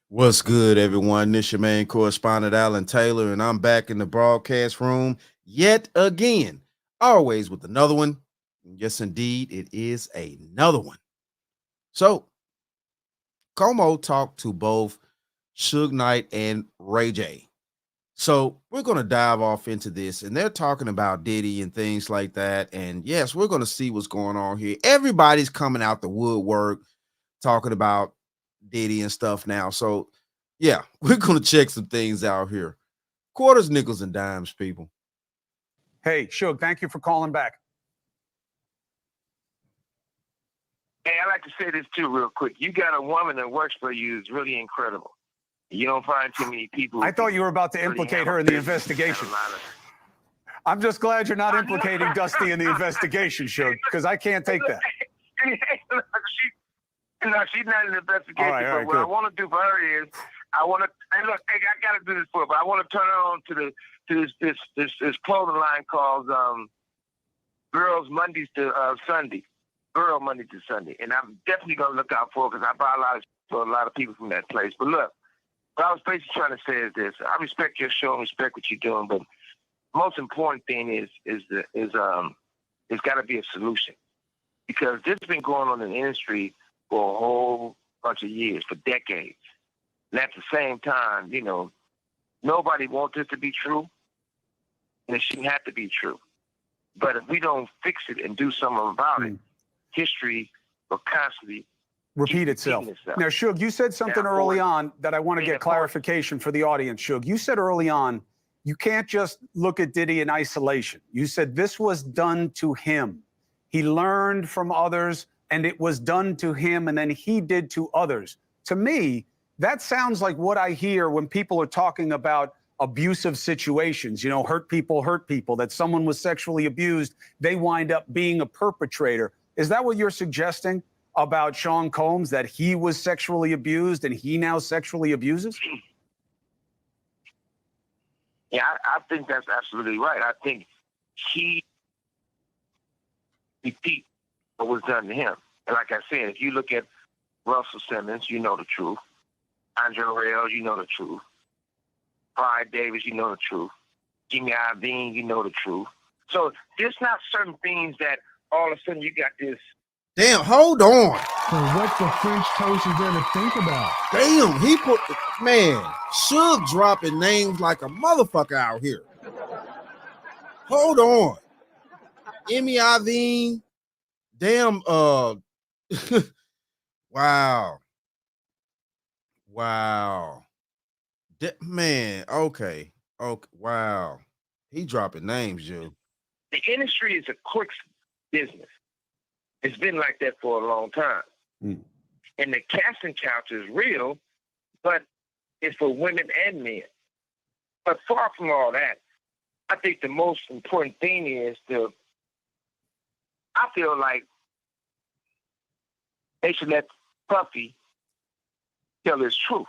What's good, everyone? This your main correspondent, Alan Taylor, and I'm back in the broadcast room yet again, always with another one. Yes, indeed, it is another one. So, Como talked to both Suge Knight and Ray J. So, we're going to dive off into this, and they're talking about Diddy and things like that. And yes, we're going to see what's going on here. Everybody's coming out the woodwork talking about Diddy and stuff now. So, yeah, we're going to check some things out here. Quarters, nickels, and dimes, people. Hey, Suge, thank you for calling back. Hey, I like to say this too, real quick. You got a woman that works for you is really incredible. You don't find too many people. I thought you were about to implicate her in the investigation. I'm just glad you're not implicating Dusty in the investigation, Suge, because I can't take that. She's not in the investigation. All right, but what good. I want to do for her is, I want to. Hey, look, I got to do this for her, but I want to turn her on to this clothing line called Girls Mondays to Sunday. Girl Monday to Sunday, and I'm definitely gonna look out for it because I buy a lot of people from that place. But look, what I was basically trying to say is this: I respect your show and respect what you're doing, but the most important thing is there's got to be a solution, because this has been going on in the industry for a whole bunch of years, for decades, and at the same time, nobody wants this to be true, and it shouldn't have to be true. But if we don't fix it and do something about it, history will constantly repeat itself. Now, Suge, you said something early on that I want to get clarification for the audience, Suge. You said early on, you can't just look at Diddy in isolation. You said this was done to him. He learned from others, and it was done to him, and then he did to others. To me, that sounds like what I hear when people are talking about abusive situations, hurt people, that someone was sexually abused, they wind up being a perpetrator. Is that what you're suggesting about Sean Combs, that he was sexually abused and he now sexually abuses? Yeah, I think that's absolutely right. I think he repeat what was done to him. And like I said, if you look at Russell Simmons, you know the truth. Andre Rail, you know the truth. Clive Davis, you know the truth. Jimmy Iovine, you know the truth. So there's not certain things that all of a sudden you got this. Damn, hold on. So what the French toast is there to think about? Damn, he put man, Suge dropping names like a motherfucker out here. Hold on. Emmy Iovine. Damn, wow. Man, okay. Wow. He dropping names, Joe. The industry is a quick business. It's been like that for a long time. And the casting couch is real, but it's for women and men. But far from all that, I think the most important thing is I feel like they should let Puffy tell his truth.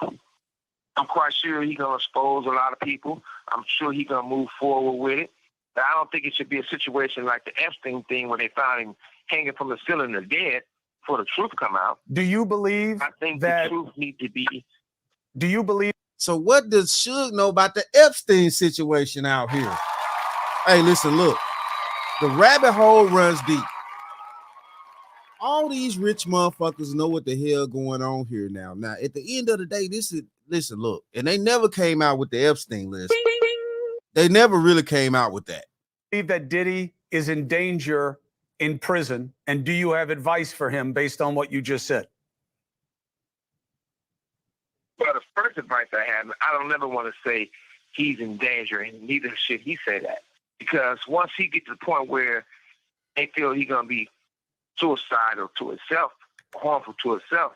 I'm quite sure he's going to expose a lot of people. I'm sure he's going to move forward with it. But I don't think it should be a situation like the Epstein thing where they found him hanging from the ceiling or dead before the truth come out. Do you believe I think that the truth need to be. Do you believe? So what does Suge know about the Epstein situation out here? Hey, listen, look. The rabbit hole runs deep. All these rich motherfuckers know what the hell going on here now. Now, at the end of the day, listen, look, and they never came out with the Epstein list. They never really came out with that. Believe that Diddy is in danger in prison, and do you have advice for him based on what you just said? Well, the first advice I have, I don't ever want to say he's in danger, and neither should he say that. Because once he gets to the point where they feel he's going to be suicidal to himself, harmful to himself,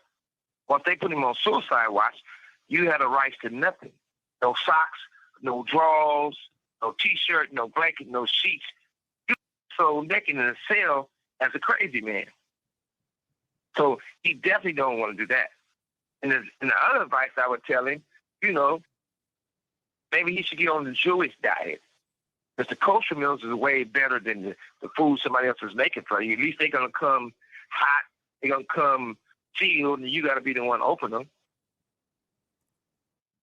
once they put him on suicide watch, you have the rights to nothing. No socks, no drawers, no T-shirt, no blanket, no sheets. You so naked in a cell as a crazy man. So he definitely don't want to do that. And the other advice I would tell him, maybe he should get on the Jewish diet. Because the kosher meals is way better than the food somebody else is making for you. At least they're going to come hot. They're going to come sealed, and you got to be the one to open them.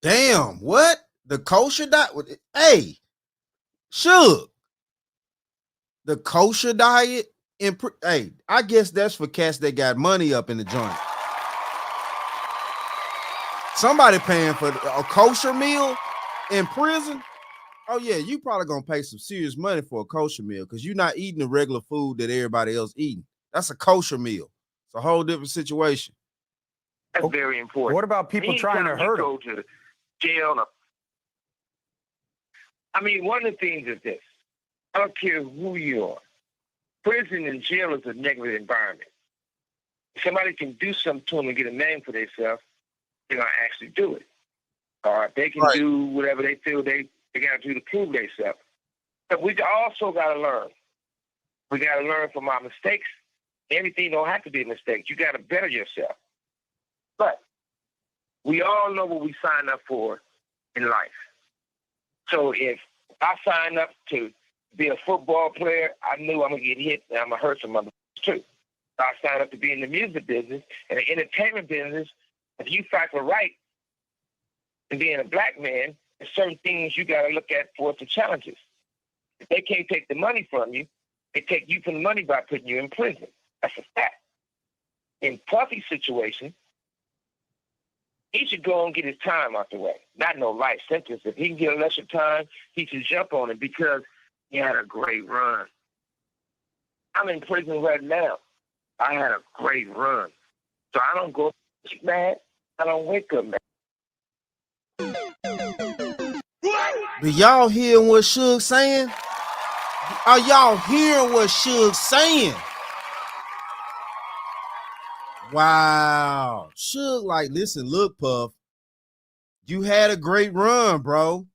Damn, what? The kosher diet? Hey, Suge. The kosher diet? Hey, I guess that's for cats that got money up in the joint. Somebody paying for a kosher meal in prison? Oh, yeah, you probably going to pay some serious money for a kosher meal because you're not eating the regular food that everybody else eating. That's a kosher meal. It's a whole different situation. That's very important. What about people trying to hurt him? Go to jail. I mean, one of the things is this. I don't care who you are. Prison and jail is a negative environment. If somebody can do something to them and get a name for themselves, they're going to actually do it. Or they can do whatever they feel they got to do to prove themselves. But we also got to learn. We got to learn from our mistakes. Everything don't have to be a mistake. You got to better yourself. But we all know what we sign up for in life. So if I sign up to be a football player, I knew I'm going to get hit and I'm going to hurt some other too. I signed up to be in the music business and the entertainment business. If you fight for right and being a black man, there's certain things you got to look at for the challenges. If they can't take the money from you, they take you from the money by putting you in prison. That's a fact. In Puffy's situation, he should go and get his time out the way. Not no life sentence. If he can get a lesser time, he should jump on it because he had a great run. I'm in prison right now. I had a great run. So I don't go mad. I don't wake up mad. Do y'all hear what Suge saying? Are y'all hearing what Suge's saying? Wow. Suge like, listen, look, Puff, you had a great run, bro.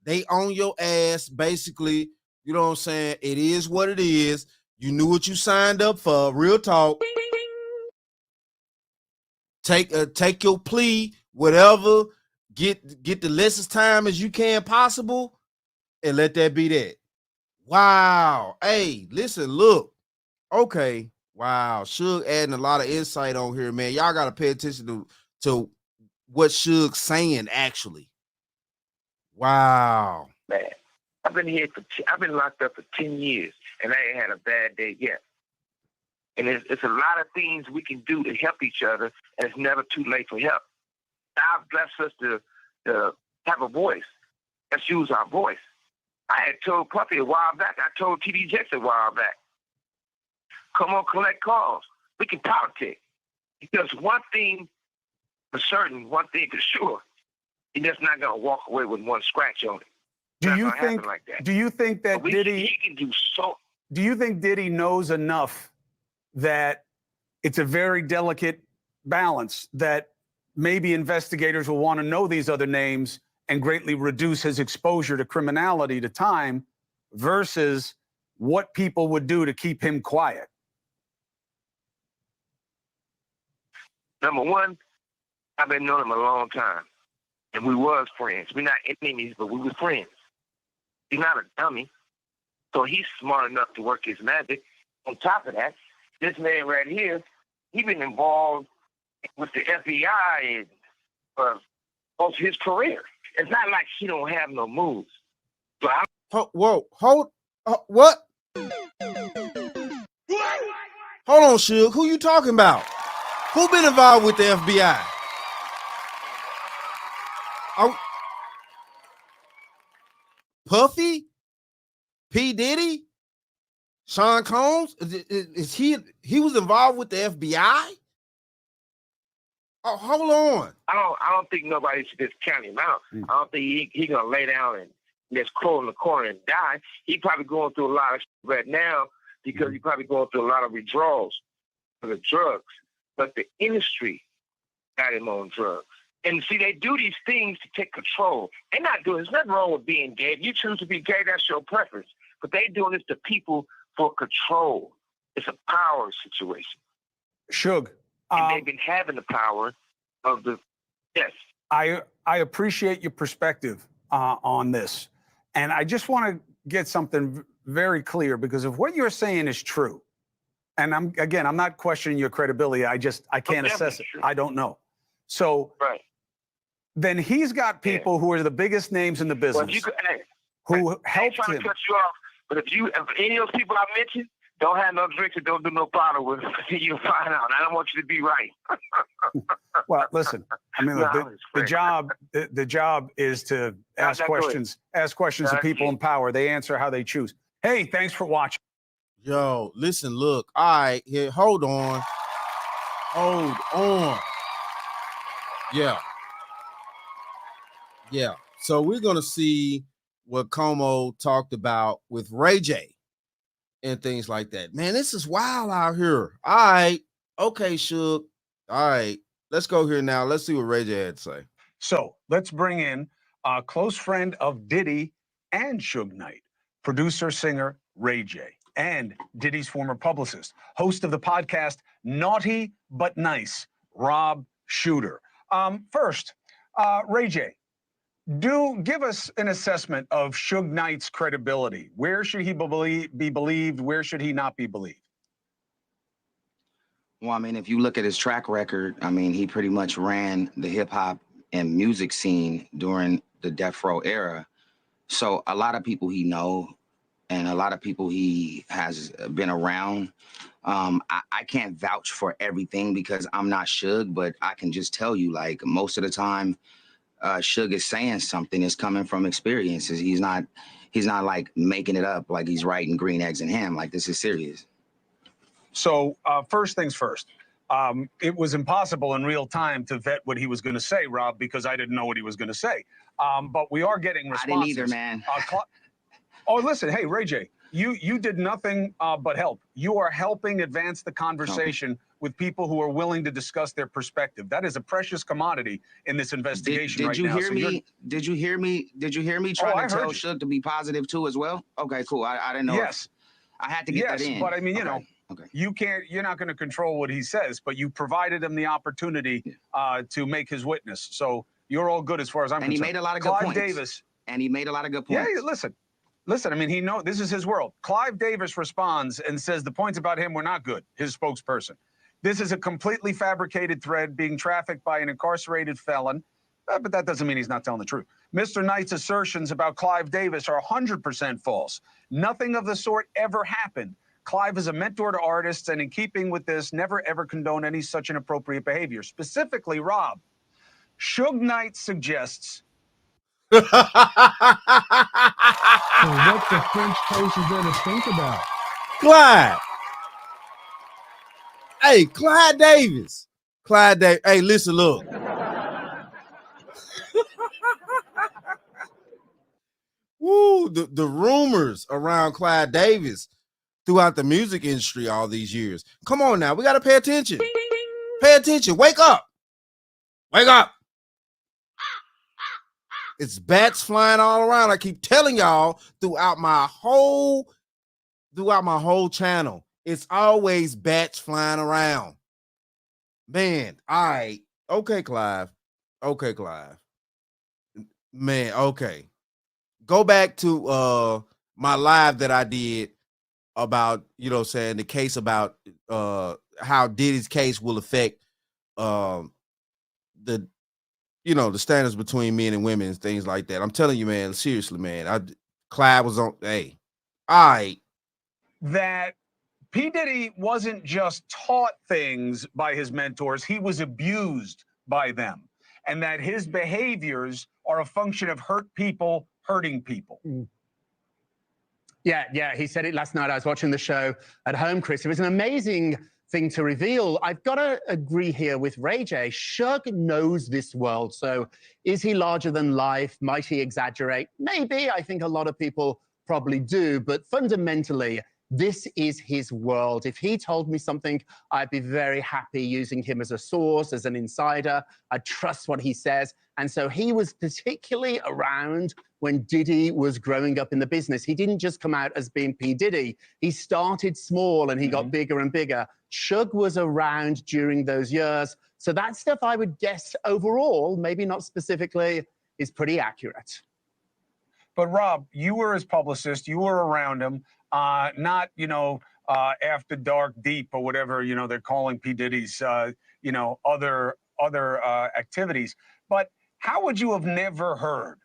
They on your ass, basically. You know what I'm saying? It is what it is. You knew what you signed up for. Real talk. Take your plea, whatever. Get the lessest time as you can possible, and let that be that. Wow. Hey, listen, look. Okay. Wow. Suge adding a lot of insight on here, man. Y'all got to pay attention to what Suge's saying, actually. Wow. Man, I've been locked up for 10 years, and I ain't had a bad day yet. And it's a lot of things we can do to help each other, and it's never too late for help. God bless us to have a voice. Let's use our voice. I had told Puffy a while back. I told TD Jakes a while back. Come on, collect calls. We can politic. Because one thing for certain, one thing for sure, he's just not going to walk away with one scratch on it. Do you think that Diddy? He can do so. Do you think Diddy knows enough that it's a very delicate balance that maybe investigators will want to know these other names and greatly reduce his exposure to criminality, to time, versus what people would do to keep him quiet? Number one, I've been knowing him a long time, and we was friends. We're not enemies, but we were friends. He's not a dummy, so he's smart enough to work his magic. On top of that, this man right here, he's been involved with the FBI for most of his career. It's not like he don't have no moves. So what? Hold on, Suge. Who you talking about? Who been involved with the FBI? Puffy? P. Diddy? Sean Combs? Is he was involved with the FBI? Oh, hold on. I don't think nobody should just count him out. I don't think he gonna lay down and just crawl in the corner and die. He probably going through a lot of shit right now because he probably going through a lot of withdrawals for the drugs. But the industry got him on drugs. And see, they do these things to take control. They're not doing. There's nothing wrong with being gay. If you choose to be gay, that's your preference. But they doing this to people for control. It's a power situation. Suge. And they've been having the power of the, yes. I appreciate your perspective on this. And I just want to get something very clear, because if what you're saying is true, and I'm not questioning your credibility. I can't assess it. I don't know. So right. then he's got people who are the biggest names in the business Well, you could, who I ain't helped trying him. to cut you off, but if any of those people I mentioned don't have no drinks and don't do no powder with, you'll find out. I don't want you to be right. Well, listen. I mean, look, the job is to ask questions of people in power. They answer how they choose. Hey, thanks for watching. Yo, listen, look. All right, here, hold on. Yeah. So we're gonna see what Como talked about with Ray J and things like that. Man, this is wild out here. All right, okay, Suge. All right, let's go here now. Let's see what Ray J had to say. So let's bring in a close friend of Diddy and Suge Knight, producer, singer Ray J, and Diddy's former publicist, host of the podcast Naughty But Nice, Rob Shooter. First, Ray J, give us an assessment of Suge Knight's credibility. Where should he be believed? Where should he not be believed? Well, I mean, if you look at his track record, I mean, he pretty much ran the hip hop and music scene during the Death Row era. So a lot of people he know and a lot of people he has been around. I can't vouch for everything because I'm not Suge, but I can just tell you, like, most of the time, Suge is saying something is coming from experiences. He's not like making it up like he's writing Green Eggs and Ham. Like, this is serious. So first things first, it was impossible in real time to vet what he was going to say, Rob, because I didn't know what he was going to say. But we are getting responses. I didn't either, man. Oh, listen, hey, Ray J, you did nothing but help. You are helping advance the conversation with people who are willing to discuss their perspective. That is a precious commodity in this investigation right now. Did you hear me trying to tell Suge to be positive too as well? Okay, cool. I didn't know. Yes. I had to get that in. Yes, but I mean, you know, you're not going to control what he says, but you provided him the opportunity to make his witness. So you're all good as far as I'm concerned. And he made a lot of good points. Clive Davis. And he made a lot of good points. Yeah, listen, I mean, this is his world. Clive Davis responds and says the points about him were not good, his spokesperson. This is a completely fabricated thread being trafficked by an incarcerated felon, but that doesn't mean he's not telling the truth. Mr. Knight's assertions about Clive Davis are 100% false. Nothing of the sort ever happened. Clive is a mentor to artists, and in keeping with this, never ever condone any such inappropriate behavior. Specifically, Rob, Suge Knight suggests. So what the French toast is there to think about? Clyde. Hey, Clyde Davis. Hey, listen, look. Woo, the rumors around Clyde Davis throughout the music industry all these years. Come on now, we got to pay attention. Pay attention. Wake up. Wake up. It's bats flying all around. I keep telling y'all throughout my whole channel. It's always bats flying around. Man, all right. Okay, Clive. Man, okay. Go back to my live that I did about, the case about how Diddy's case will affect the standards between men and women and things like that. I'm telling you, man, seriously, man. Clive was on, hey, all right. That P. Diddy wasn't just taught things by his mentors, he was abused by them. And that his behaviors are a function of hurt people hurting people. Yeah, he said it last night. I was watching the show at home, Chris. It was an amazing thing to reveal. I've got to agree here with Ray J. Suge knows this world. So is he larger than life? Might he exaggerate? Maybe. I think a lot of people probably do. But fundamentally, this is his world. If he told me something, I'd be very happy using him as a source, as an insider. I trust what he says. And so he was particularly around when Diddy was growing up in the business. He didn't just come out as being P. Diddy. He started small and he got bigger and bigger. Suge was around during those years. So that stuff, I would guess overall, maybe not specifically, is pretty accurate. But Rob, you were his publicist. You were around him. Not, after dark deep or whatever, they're calling P. Diddy's, other activities. But how would you have never heard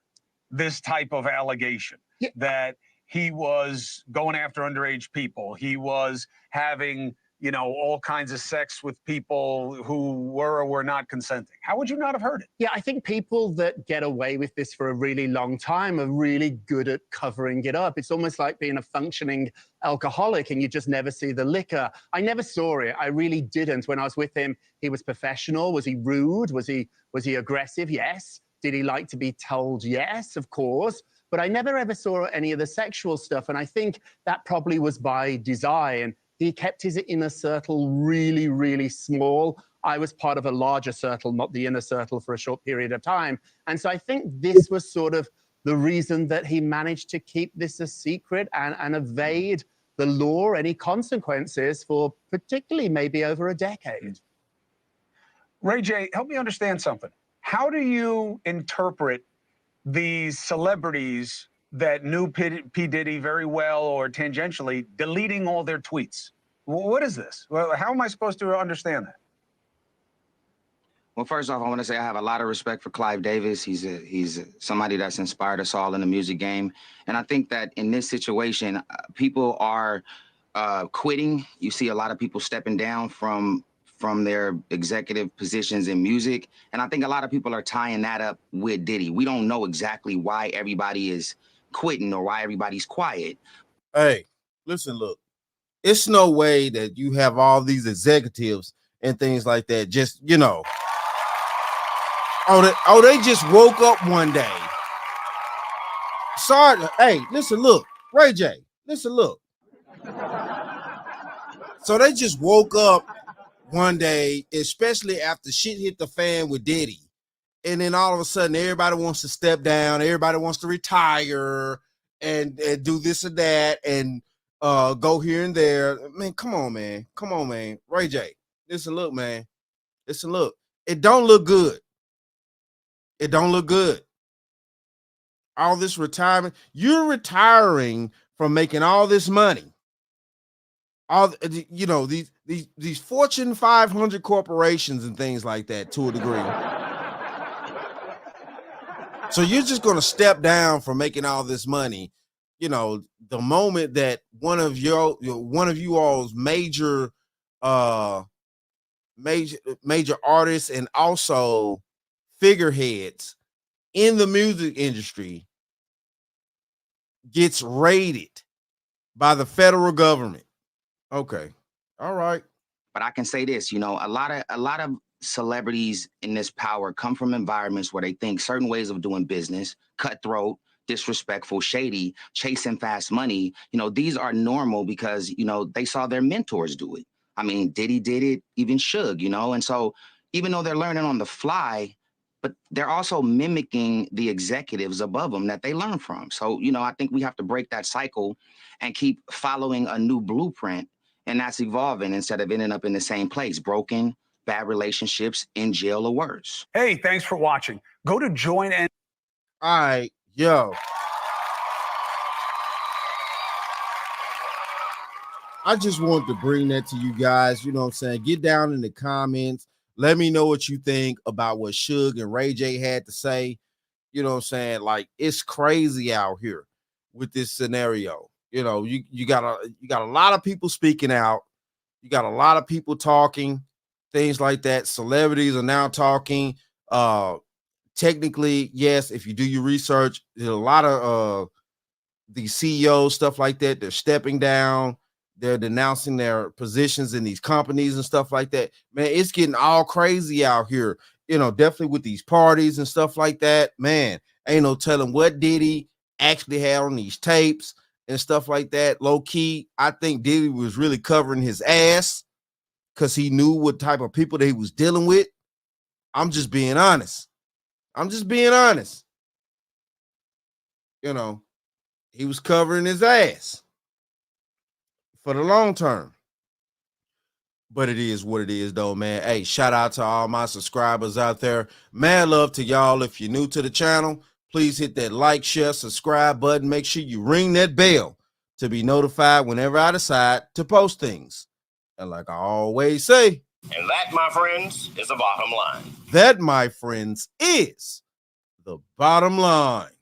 this type of allegation that he was going after underage people? He was having, you know, all kinds of sex with people who were or were not consenting. How would you not have heard it? Yeah, I think people that get away with this for a really long time are really good at covering it up. It's almost like being a functioning alcoholic and you just never see the liquor. I never saw it. I really didn't. When I was with him, he was professional. Was he rude? Was he aggressive? Yes. Did he like to be told? Yes, of course. But I never ever saw any of the sexual stuff. And I think that probably was by design. He kept his inner circle really, really small. I was part of a larger circle, not the inner circle, for a short period of time. And so I think this was sort of the reason that he managed to keep this a secret and evade the law, any consequences, for particularly maybe over a decade. Ray J, help me understand something. How do you interpret these celebrities that knew P. Diddy very well or tangentially deleting all their tweets? What is this? Well, how am I supposed to understand that? Well, first off, I want to say I have a lot of respect for Clive Davis. He's somebody that's inspired us all in the music game. And I think that in this situation, people are quitting. You see a lot of people stepping down from their executive positions in music. And I think a lot of people are tying that up with Diddy. We don't know exactly why everybody is quitting or why everybody's quiet. Hey, listen, look, it's no way that you have all these executives and things like that. Just, you know, they just woke up one day. Sorry. Hey, listen, look, Ray J, listen, look. So they just woke up one day, especially after shit hit the fan with Diddy. And then all of a sudden, everybody wants to step down. Everybody wants to retire and do this or that and go here and there. Man, come on, man. Come on, man. Ray J, listen, look, man. Listen, look. It don't look good. It don't look good. All this retirement. You're retiring from making all this money. All, you know, these Fortune 500 corporations and things like that to a degree. So you're just going to step down from making all this money, you know, the moment that one of you all's major artists and also figureheads in the music industry gets raided by the federal government. Okay. All right. But I can say this, you know, a lot of celebrities in this power come from environments where they think certain ways of doing business, cutthroat, disrespectful, shady, chasing fast money, you know, these are normal because, you know, they saw their mentors do it. I mean, Diddy did it, even Suge, you know, and so even though they're learning on the fly, but they're also mimicking the executives above them that they learn from. So, you know, I think we have to break that cycle and keep following a new blueprint, and that's evolving instead of ending up in the same place, broken, bad relationships, in jail or worse. Hey, thanks for watching. Go to join and All right, yo. I just wanted to bring that to you guys. You know what I'm saying? Get down in the comments. Let me know what you think about what Suge and Ray J had to say. You know what I'm saying? Like, it's crazy out here with this scenario. You know, you got a lot of people speaking out. You got a lot of people talking, things like that. Celebrities are now talking. Technically, yes, if you do your research, there's a lot of these CEOs, stuff like that. They're stepping down. They're denouncing their positions in these companies and stuff like that. Man, it's getting all crazy out here. You know, definitely with these parties and stuff like that. Man, ain't no telling what Diddy actually had on these tapes and stuff like that. Low key, I think Diddy was really covering his ass because he knew what type of people that he was dealing with. I'm just being honest. You know, he was covering his ass for the long term. But it is what it is, though, man. Hey, shout out to all my subscribers out there. Mad love to y'all. If you're new to the channel, please hit that like, share, subscribe button. Make sure you ring that bell to be notified whenever I decide to post things. And like I always say, and that, my friends, is the bottom line. That, my friends, is the bottom line.